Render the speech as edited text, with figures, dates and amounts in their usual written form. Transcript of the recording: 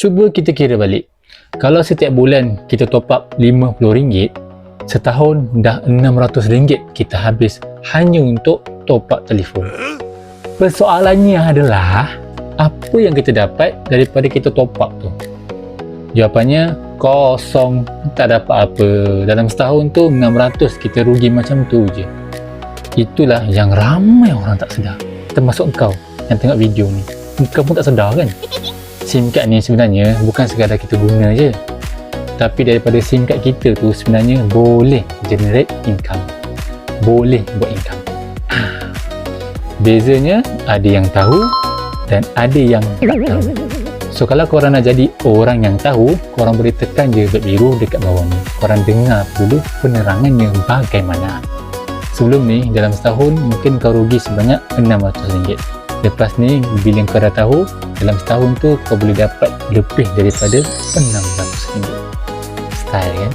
Cuba kita kira balik. Kalau setiap bulan kita top up RM50, setahun dah RM600 kita habis hanya untuk top up telefon. Persoalannya adalah, apa yang kita dapat daripada kita top up tu? Jawapannya kosong, tak dapat apa. Dalam setahun tu 600 kita rugi macam tu je. Itulah yang ramai orang tak sedar, termasuk kau yang tengok video ni. Kau pun tak sedar kan? SIM card ni sebenarnya bukan sekadar kita guna je, tapi daripada SIM card kita tu sebenarnya boleh generate income, boleh buat income. Bezanya ada yang tahu dan ada yang tak tahu. So kalau korang nak jadi orang yang tahu, korang boleh tekan je beg biru dekat bawah ni. Korang dengar dulu penerangannya bagaimana. Sebelum ni, dalam setahun mungkin kau rugi sebanyak RM600. Lepas ni, bila kau dah tahu, dalam setahun tu kau boleh dapat lebih daripada RM600. Style kan?